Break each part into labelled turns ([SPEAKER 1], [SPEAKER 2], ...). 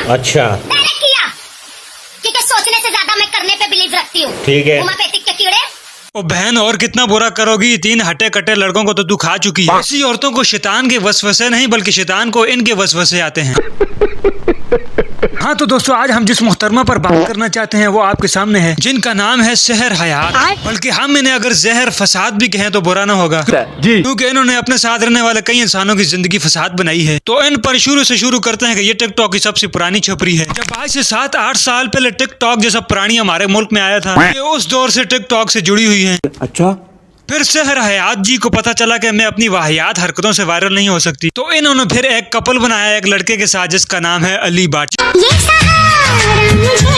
[SPEAKER 1] अच्छा
[SPEAKER 2] डायरेक्ट किया, क्योंकि सोचने से ज्यादा मैं करने पे बिलीव रखती हूँ।
[SPEAKER 1] ठीक है।
[SPEAKER 2] होम्योपैथिक के कीड़े।
[SPEAKER 3] ओ बहन, और कितना बुरा करोगी? 3 हटे कटे लड़कों को तो तू खा चुकी है। ऐसी औरतों को शैतान के वसवसे नहीं बल्कि शैतान को इनके वसवसे आते हैं। हाँ तो दोस्तों, आज हम जिस मुहतरमा पर बात करना चाहते हैं वो आपके सामने है, जिनका नाम है सहर हयात। बल्कि हम इन्हें अगर जहर फसाद भी कहें तो बुरा ना होगा जी, क्योंकि इन्होंने अपने साथ रहने वाले कई इंसानों की जिंदगी फसाद बनाई है। तो इन पर शुरू करते हैं कि ये टिकटॉक की सबसे पुरानी छपरी है। जब आज से 7-8 साल पहले टिकटॉक जैसा प्राणी हमारे मुल्क में आया था, ये उस दौर से टिकटॉक से जुड़ी हुई है।
[SPEAKER 1] अच्छा।
[SPEAKER 3] फिर सहर हयात जी को पता चला कि मैं अपनी वाहियात हरकतों से वायरल नहीं हो सकती, तो इन्होंने फिर एक कपल बनाया एक लड़के के साथ जिसका नाम है अली बाट।
[SPEAKER 2] ये सहारा मुझे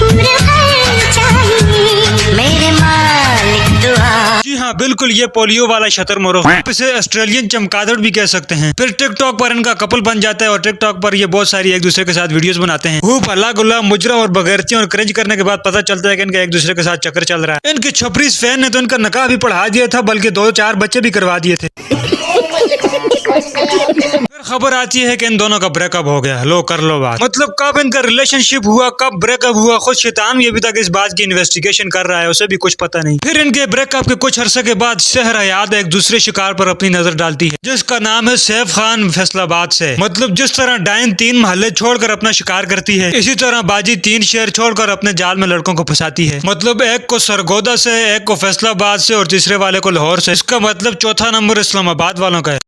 [SPEAKER 2] उम्र भर चाहिए, मेरे मालिक दुआ।
[SPEAKER 3] जी हाँ, बिल्कुल, ये पोलियो वाला शतरमुर्ग, आप इसे ऑस्ट्रेलियन चमगादड़ भी कह सकते हैं। फिर टिकटॉक पर इनका कपल बन जाता है और टिकटॉक पर ये बहुत सारी एक दूसरे के साथ वीडियोस बनाते हैं। खूब हल्ला गुल्ला मुजरा और बगैरतियों और क्रिंज करने के बाद पता चलता है कि इनका एक दूसरे के साथ चक्कर चल रहा है। इनके छपरी फैन ने तो इनका निकाह भी पढ़ा दिया था, बल्कि 2-4 बच्चे भी करवा दिए थे। फिर खबर आती है कि इन दोनों का ब्रेकअप हो गया। लो कर लो बात, मतलब कब इनका रिलेशनशिप हुआ, कब ब्रेकअप हुआ, खुद शैतान भी अभी तक इस बात की इन्वेस्टिगेशन कर रहा है, उसे भी कुछ पता नहीं। फिर इनके ब्रेकअप के कुछ अरसे के बाद सहर हयात एक दूसरे शिकार पर अपनी नजर डालती है, जिसका नाम है सैफ खान फैसलाबाद से। मतलब जिस तरह डायन 3 महल्ले छोड़कर अपना शिकार करती है, इसी तरह बाजी 3 शहर छोड़कर अपने जाल में लड़कों को फंसाती है। मतलब एक को सरगोदा से, एक को फैसलाबाद से और तीसरे वाले को लाहौर से। इसका मतलब चौथा नंबर इस्लामाबाद वालों का है।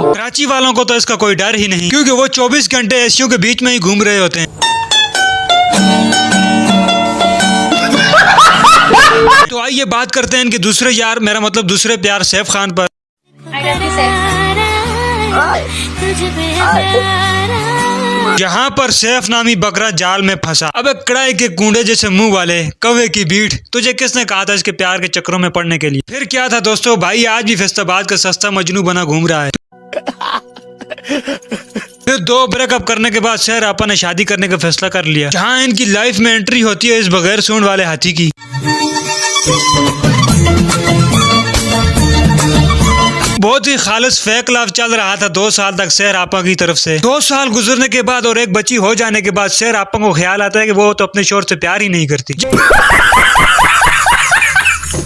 [SPEAKER 3] कराची वालों को तो इसका कोई डर ही नहीं, क्योंकि वो 24 घंटे एसियों के बीच में ही घूम रहे होते हैं। तो आइए बात करते हैं इनके दूसरे यार, मेरा मतलब दूसरे प्यार सैफ खान पर। जहाँ पर सैफ नामी बकरा जाल में फंसा। अबे कड़ाई के कूंडे जैसे मुंह वाले कौवे की बीट, तुझे किसने कहा था इसके प्यार के चक्रों में पड़ने के लिए? फिर क्या था दोस्तों, भाई आज भी फैसलाबाद का सस्ता मजनू बना घूम रहा है। फिर 2 ब्रेकअप करने के बाद सहर आपा ने शादी करने का फैसला कर लिया, जहाँ इनकी लाइफ में एंट्री होती है इस बगैर सूंड वाले हाथी की। बहुत ही खालिस फेक लव चल रहा था 2 साल तक सहर आपा की तरफ से। 2 साल गुजरने के बाद और एक बच्ची हो जाने के बाद सहर आपा को ख्याल आता है कि वो तो अपने शोहर से प्यार ही नहीं करती।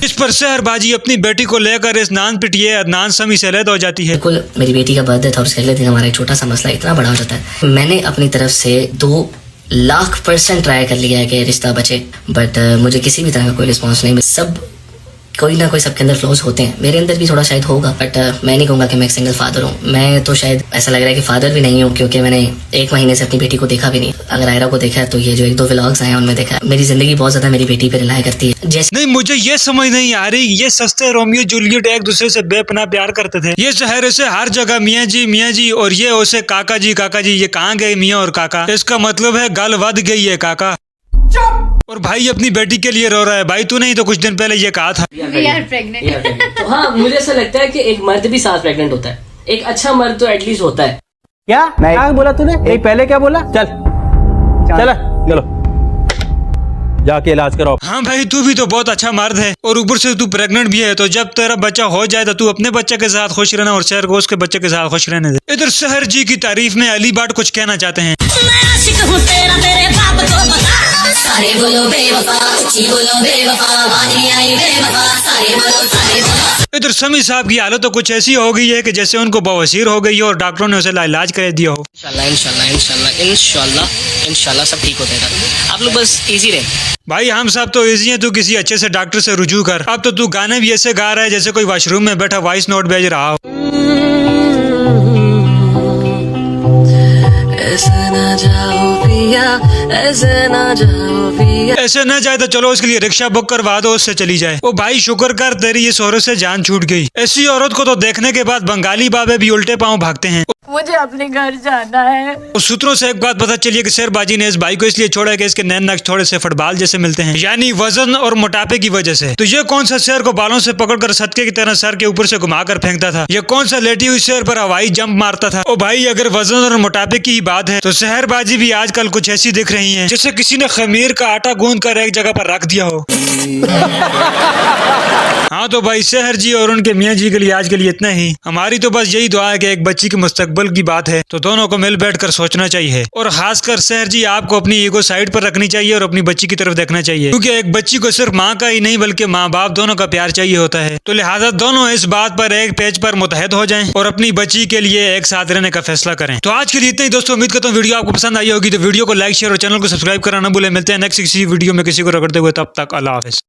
[SPEAKER 3] इस पर सहर बाजी अपनी बेटी को लेकर इस नान पिटिए अदनान समी से अलग हो जाती है।
[SPEAKER 4] बिल्कुल, मेरी बेटी का बर्थडे था और उसके अगले दिन हमारा एक छोटा सा मसला इतना बड़ा हो जाता है। मैंने अपनी तरफ से 2,00,000% ट्राई कर लिया है कि रिश्ता बचे, बट मुझे किसी भी तरह का कोई रिस्पॉन्स नहीं। सब कोई ना कोई सबके अंदर फ्लॉज होते हैं, मेरे अंदर भी थोड़ा शायद होगा, बट मैं नहीं कहूँगा कि मैं एक सिंगल फादर हूँ। मैं तो शायद ऐसा लग रहा है कि फादर भी नहीं हूँ, क्योंकि मैंने 1 महीने से अपनी बेटी को देखा भी नहीं। अगर आयरा को देखा है तो ये जो 1-2 व्लॉग्स आए हैं उनमें देखा है। मेरी जिंदगी बहुत ज्यादा मेरी बेटी पे रिलाई करती है। जैसे
[SPEAKER 3] नहीं, मुझे ये समझ नहीं आ रही, ये सस्ते रोमियो जूलियट एक दूसरे से बेपनाह प्यार करते थे। ये शहर से हर जगह मियाँ जी और ये उसे काका जी ये कहाँ गए मियाँ और काका? इसका मतलब है गल वध गई है काका। और भाई अपनी बेटी के लिए रो रहा है। भाई तू नहीं तो कुछ दिन पहले ये कहा था
[SPEAKER 5] तो हाँ, मुझे ऐसा लगता है कि एक मर्द भी साथ प्रेग्नेंट होता है। एक अच्छा मर्द तो एटलीस्ट होता है।
[SPEAKER 6] क्या बोला तूने? एक पहले क्या बोला? चलो जाके इलाज कराओ।
[SPEAKER 3] हाँ भाई, तू भी तो बहुत अच्छा मर्द है और ऊपर से तू प्रेग्नेंट भी है, तो जब तेरा बच्चा हो जाए तो तू अपने बच्चे के साथ खुश रहना और शहर को उसके बच्चे के साथ खुश रहने दे। इधर सहर जी की तारीफ में अली बाट कुछ कहना चाहते हैं। इधर समी साहब की हालत तो कुछ ऐसी हो गई है कि जैसे उनको बवासीर हो गई है और डॉक्टरों ने उसे इलाज कर दिया हो।
[SPEAKER 5] इंशाल्लाह सब ठीक हो जाएगा। आप लोग बस इजी रहे।
[SPEAKER 3] भाई हम सब तो इजी हैं, तू किसी अच्छे से डॉक्टर से रुजू कर। अब तो तू गाने भी ऐसे गा रहा है जैसे कोई वॉशरूम में बैठा वॉइस नोट भेज रहा हो। ऐसे ना जाओ पिया, ऐसे ना जाए तो चलो उसके लिए रिक्शा बुक करवा दो, उससे चली जाए। ओ भाई शुक्र कर तेरी इस औरत से जान छूट गई। ऐसी औरत को तो देखने के बाद बंगाली बाबे भी उल्टे पांव भागते हैं।
[SPEAKER 7] मुझे अपने घर जाना है।
[SPEAKER 3] उस सूत्रों से एक बात पता चली कि शेरबाजी ने इस भाई को इसलिए छोड़ा कि इसके नैन नक्श थोड़े से फुटबॉल जैसे मिलते हैं, यानी वजन और मोटापे की वजह से। तो ये कौन सा शेर को बालों से पकड़कर सदके की तरह सर के ऊपर से घुमाकर फेंकता था? ये कौन सा लेटी हुई शेर पर हवाई जंप मारता था? ओ भाई अगर वजन और मोटापे की ही बात है तो शहरबाजी भी आजकल कुछ ऐसी दिख रही है जैसे किसी ने खमीर का आटा गूंद कर एक जगह पर रख दिया हो। हाँ तो भाई सहर जी और उनके मियाँ जी के लिए आज के लिए इतना ही। हमारी तो बस यही दुआ है कि एक बच्ची के मुस्तकबिल मुस्तकबिल की बात है तो दोनों को मिल बैठ कर सोचना चाहिए। और खासकर सहर जी आपको अपनी ईगो साइड पर रखनी चाहिए और अपनी बच्ची की तरफ देखना चाहिए, क्योंकि एक बच्ची को सिर्फ माँ का ही नहीं बल्कि माँ बाप दोनों का प्यार चाहिए होता है। तो लिहाजा दोनों इस बात पर एक पेज पर मुतहद हो जाएं और अपनी बच्ची के लिए एक साथ रहने का फैसला करें। तो आज के लिए इतना ही दोस्तों, उम्मीद करता हूँ वीडियो आपको पसंद आई होगी। तो वीडियो को लाइक शेयर और चैनल को सब्सक्राइब कराना भूले। मिलते हैं नेक्स्ट किसी वीडियो में किसी को रगड़ते हुए, तब तक अल्लाह हाफिज।